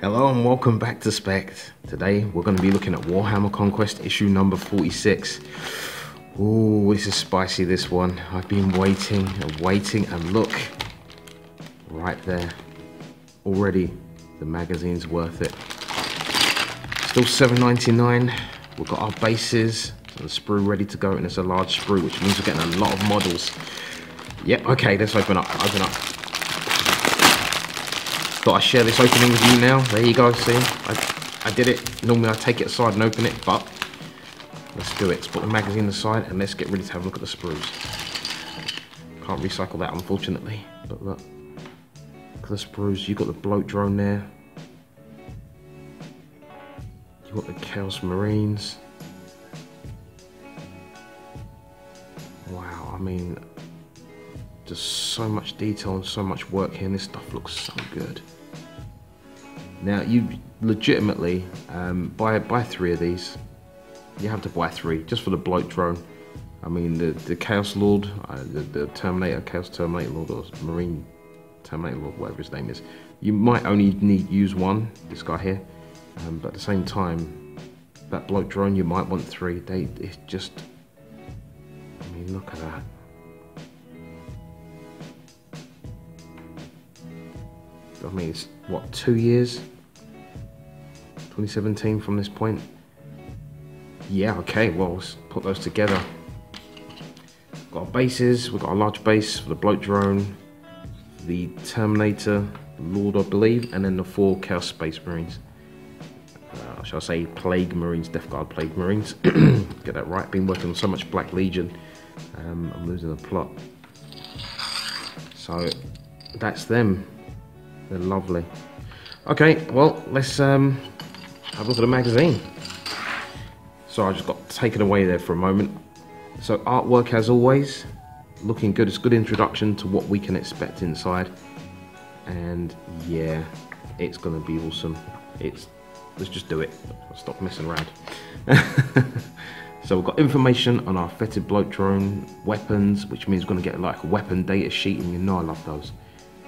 Hello and welcome back to Spect. Today we're going to be looking at Warhammer Conquest issue number 46. Ooh, this is spicy, this one. I've been waiting and waiting, and look, right there. Already the magazine's worth it. Still $7.99. We've got our bases, so the sprue ready to go, and it's a large sprue, which means we're getting a lot of models. Yep, okay, let's open up. Thought I'd share this opening with you now. There you go, see? I did it. Normally I take it aside and open it, but let's do it. Let's put the magazine aside and let's get ready to have a look at the sprues. Can't recycle that, unfortunately. But look at the sprues. You've got the bloat drone there. You've got the Chaos Marines. Wow, I mean, just so much detail and so much work here, and this stuff looks so good. Now, you legitimately buy 3 of these. You have to buy 3 just for the bloat drone. I mean, the Chaos Lord, the Terminator, Chaos Terminator Lord, or Marine Terminator Lord, whatever his name is. You might only use 1, this guy here, but at the same time, that bloat drone, you might want 3. It's just, I mean, look at that. I mean, it's what, 2 years? 2017 from this point? Yeah, okay, well, let's put those together. Got our bases, we've got a large base for the bloat drone, the Terminator, the Lord, I believe, and then the 4 Chaos Space Marines. Shall I say Plague Marines, Death Guard Plague Marines. Get that right, been working on so much Black Legion. I'm losing the plot. So, that's them. They're lovely. Okay, well, let's have a look at the magazine. So I just got taken away there for a moment. So artwork, as always, looking good. It's a good introduction to what we can expect inside. And yeah, it's gonna be awesome. Let's just do it. Stop messing around. So we've got information on our fetid bloat drone, weapons, which means we're gonna get like a weapon data sheet, and you know I love those.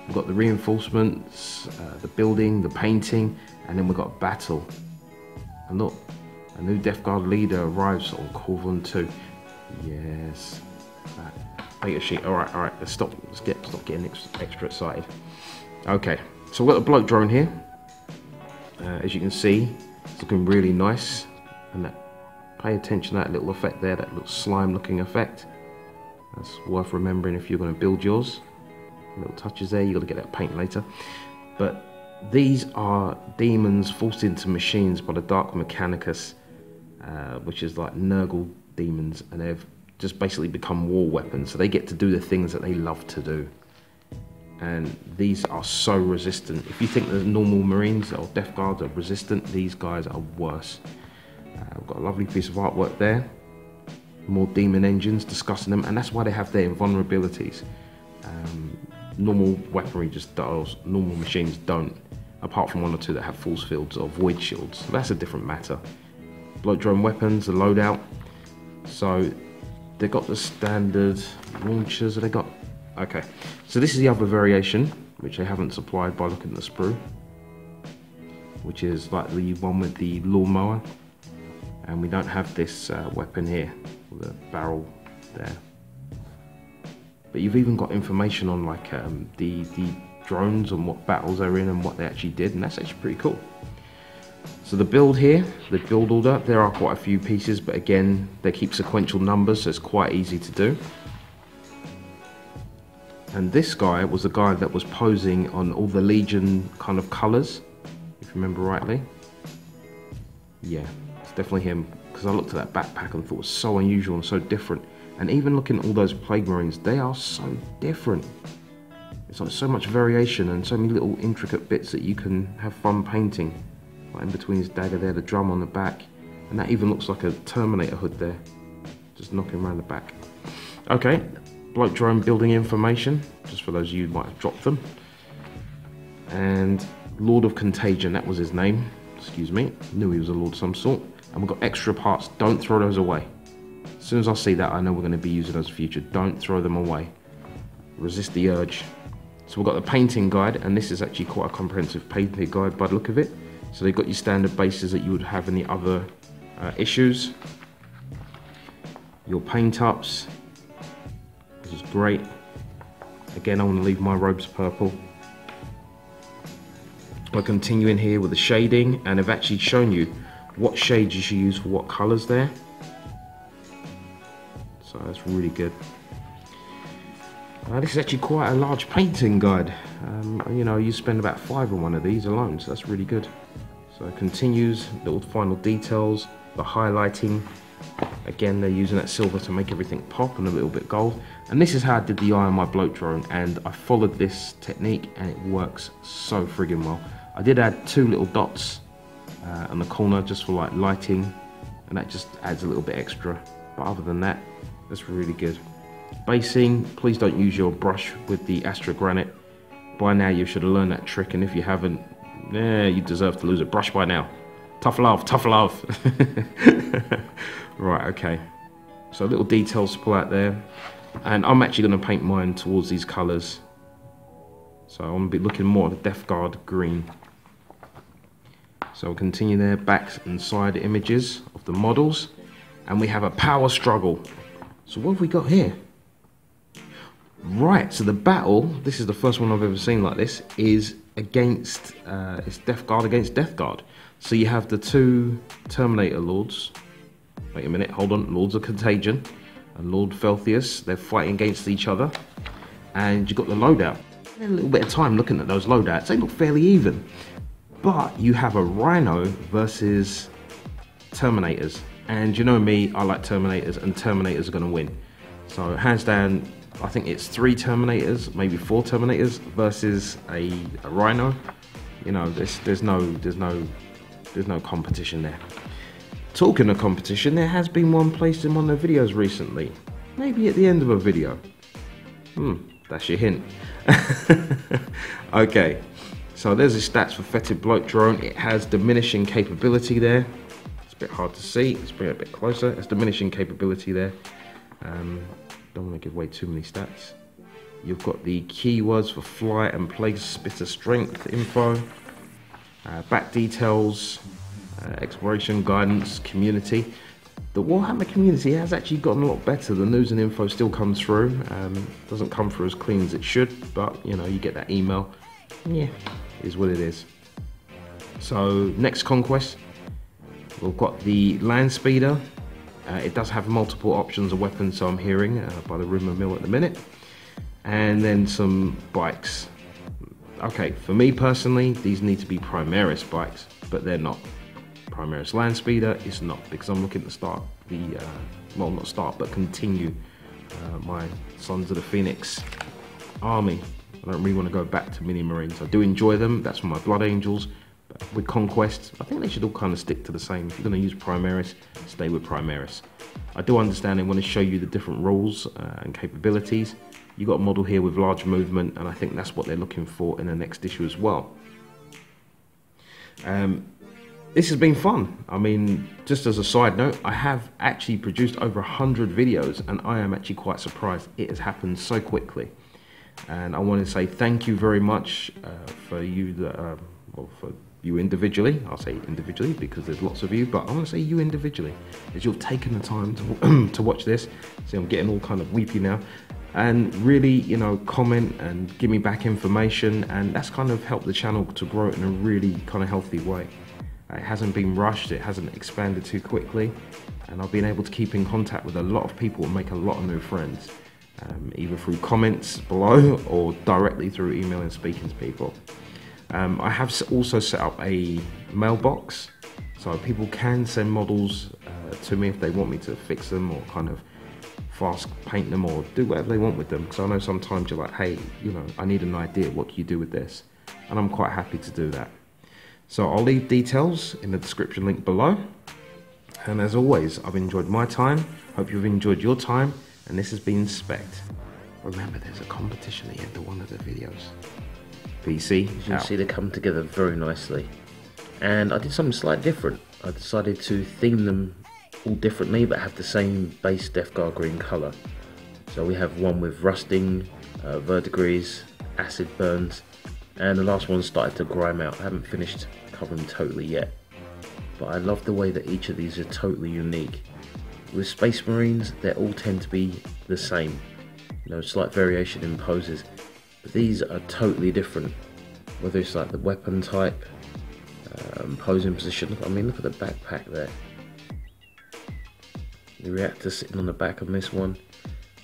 We've got the reinforcements, the building, the painting, and then we've got battle. And look, a new Death Guard leader arrives on Corvin 2. Yes, that data sheet. All right, let's stop getting extra excited. Okay, so we've got the bloat drone here. As you can see, it's looking really nice. And pay attention to that little effect there, that little slime-looking effect. That's worth remembering if you're going to build yours. Little touches there, you got to get that paint later. But these are demons forced into machines by the Dark Mechanicus, which is like Nurgle demons, and they've just basically become war weapons, so they get to do the things that they love to do. And these are so resistant. If you think the normal Marines or Death Guards are resistant, these guys are worse. We've got a lovely piece of artwork there. More demon engines discussing them, and that's why they have their invulnerabilities. Normal weaponry just does, normal machines don't, apart from 1 or 2 that have force fields or void shields. So that's a different matter. Bloat drone weapons, the loadout. So they got the standard launchers. They got, okay. So this is the other variation, which they haven't supplied by looking at the sprue, which is like the one with the lawnmower, and we don't have this weapon here, with the barrel there. But you've even got information on like the drones and what battles they're in and what they actually did, and that's actually pretty cool. So the build here, the build order, there are quite a few pieces, but again, they keep sequential numbers, so it's quite easy to do. And this guy was the guy that was posing on all the Legion kind of colours, if you remember rightly. Yeah, it's definitely him, because I looked at that backpack and thought it was so unusual and so different. And even looking at all those Plague Marines, they are so different. It's like so much variation and so many little intricate bits that you can have fun painting. Like in between his dagger there, the drum on the back. And that even looks like a Terminator hood there. Just knocking around the back. Okay, bloat drone building information, just for those of you who might have dropped them. And Lord of Contagion, that was his name. Excuse me, knew he was a lord of some sort. And we've got extra parts, don't throw those away. As soon as I see that, I know we're going to be using those in the future. Don't throw them away. Resist the urge. So we've got the painting guide, and this is actually quite a comprehensive painting guide by the look of it. So they've got your standard bases that you would have in the other issues. Your paint ups, which is great. Again, I want to leave my robes purple. We're continuing here with the shading, and I've actually shown you what shades you should use for what colors there. So that's really good. This is actually quite a large painting guide. You know, you spend about 5 on one of these alone, so that's really good. So it continues, little final details, the highlighting. Again, they're using that silver to make everything pop and a little bit gold. And this is how I did the eye on my bloat drone, and I followed this technique and it works so friggin' well. I did add 2 little dots on the corner just for like lighting, and that just adds a little bit extra. But other than that, that's really good. Basing, please don't use your brush with the Astra Granite. By now you should have learned that trick, and if you haven't, you deserve to lose a brush by now. Tough love, tough love. Right, okay. So little details to pull out there. And I'm actually going to paint mine towards these colours. So I'm going to be looking more at the Death Guard green. So we'll continue there, back and side images of the models. And we have a power struggle. So what have we got here? Right, so the battle, this is the first one I've ever seen like this, is against, it's Death Guard against Death Guard. So you have the 2 Terminator Lords. Wait a minute, hold on. Lords of Contagion and Lord Felthius. They're fighting against each other. And you've got the loadout. A little bit of time looking at those loadouts. They look fairly even. But you have a Rhino versus Terminators. And you know me, I like Terminators, and Terminators are going to win. So hands down, I think it's 3 Terminators, maybe 4 Terminators versus a Rhino. You know, there's no competition there. Talking of competition, there has been one placed in one of the videos recently. Maybe at the end of a video. That's your hint. Okay, so there's the stats for Fetid Bloat Drone. It has diminishing capability there. It's a bit hard to see. Let's bring it a bit closer. It's diminishing capability there. Don't want to give away too many stats. You've got the keywords for flight and place spitter strength info. Back details. Exploration, guidance, community. The Warhammer community has actually gotten a lot better. The news and info still comes through. Doesn't come through as clean as it should, but you know, you get that email. Yeah, is what it is. So next conquest, we've got the Land Speeder. It does have multiple options of weapons, so I'm hearing by the rumour mill at the minute. And then some bikes. Okay, for me personally, these need to be Primaris bikes, but they're not. Primaris Land Speeder is not, because I'm looking to start the, well, not start, but continue my Sons of the Phoenix army. I don't really want to go back to Mini Marines. I do enjoy them, that's for my Blood Angels, but with Conquest, I think they should all kind of stick to the same. If you're going to use Primaris, stay with Primaris. I do understand they want to show you the different rules and capabilities. You got a model here with large movement, and I think that's what they're looking for in the next issue as well. This has been fun. I mean, just as a side note, I have actually produced over 100 videos, and I am actually quite surprised it has happened so quickly. And I want to say thank you very much for you, well, for you individually. I'll say individually because there's lots of you, but I want to say you individually, as you've taken the time to, to watch this. See, I'm getting all kind of weepy now. And really, you know, comment and give me back information, and that's kind of helped the channel to grow in a really kind of healthy way. It hasn't been rushed, it hasn't expanded too quickly, and I've been able to keep in contact with a lot of people and make a lot of new friends, either through comments below or directly through email and speaking to people. I have also set up a mailbox, so people can send models to me if they want me to fix them or kind of fast paint them or do whatever they want with them, because I know sometimes you're like, hey, you know, I need an idea, what can you do with this? And I'm quite happy to do that. So I'll leave details in the description link below. And as always, I've enjoyed my time. Hope you've enjoyed your time. And this has been Spect. Remember, there's a competition at the end of one of the videos. PC, as you can see, they come together very nicely. And I did something slightly different. I decided to theme them all differently, but have the same base Death Guard green colour. So we have one with rusting, verdigris, acid burns, and the last one started to grime out. I haven't finished cover them totally yet, but I love the way that each of these are totally unique. With Space Marines, they all tend to be the same, you know, slight variation in poses, but these are totally different. Whether it's like the weapon type, posing position. I mean, look at the backpack there. The reactor sitting on the back of this one.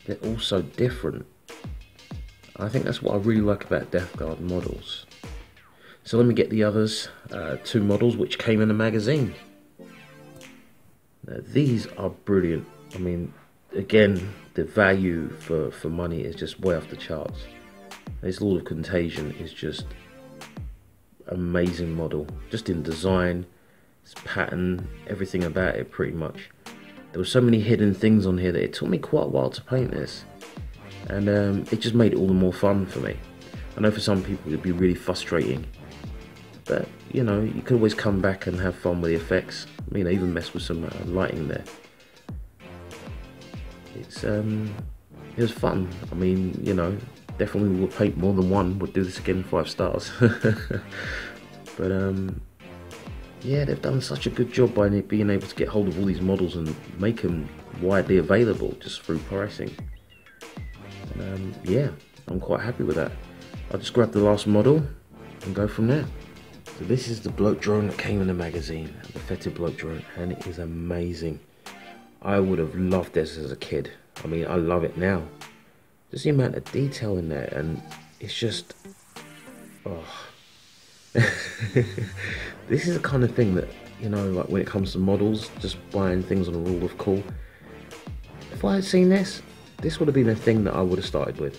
They're all so different. I think that's what I really like about Death Guard models. So let me get the others, 2 models which came in the magazine. Now, these are brilliant. I mean, again, the value for money is just way off the charts. This Lord of Contagion is just amazing model, just in design, its pattern, everything about it pretty much. There were so many hidden things on here that it took me quite a while to paint this, and it just made it all the more fun for me. I know for some people it'd be really frustrating, but you know, you could always come back and have fun with the effects. I mean, I even messed with some lighting there. It was fun. I mean, you know, definitely will paint more than one, would do this again 5 stars. But yeah, they've done such a good job by being able to get hold of all these models and make them widely available just through pricing. And yeah, I'm quite happy with that. I'll just grab the last model and go from there. So this is the bloke drone that came in the magazine, the fetid bloke drone, and it is amazing. I would have loved this as a kid. I mean, I love it now. Just the amount of detail in there, and it's just, oh. This is the kind of thing that, you know, like when it comes to models, just buying things on a rule of cool. If I had seen this, this would have been a thing that I would have started with.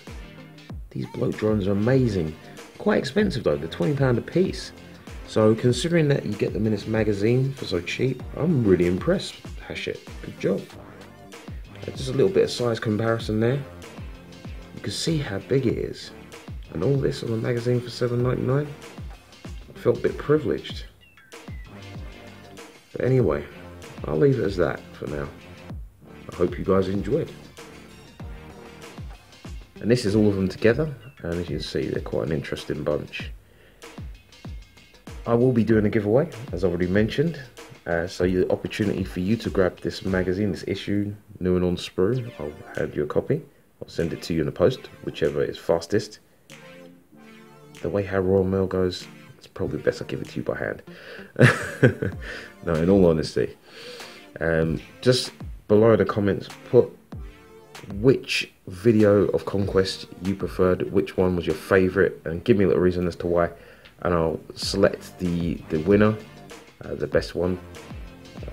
These bloke drones are amazing. Quite expensive though, they're £20 a piece. So considering that you get them in this magazine for so cheap, I'm really impressed. Hachette, good job. Just a little bit of size comparison there. You can see how big it is. And all this on the magazine for $7.99. I felt a bit privileged. But anyway, I'll leave it as that for now. I hope you guys enjoyed. And this is all of them together, and as you can see, they're quite an interesting bunch. I will be doing a giveaway, as I've already mentioned. So the opportunity for you to grab this magazine, this issue, new and on sprue, I'll hand you a copy. I'll send it to you in the post, whichever is fastest. The way how Royal Mail goes, it's probably best I give it to you by hand. No, in all honesty. Just below in the comments, put which video of Conquest you preferred, which one was your favourite, and give me a little reason as to why, and I'll select the winner, the best one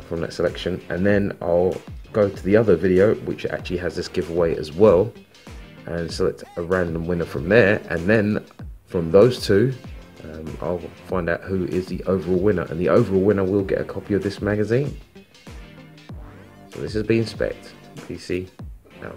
from that selection, and then I'll go to the other video which actually has this giveaway as well and select a random winner from there, and then from those two I'll find out who is the overall winner, and the overall winner will get a copy of this magazine. So this has been Spect, PC out.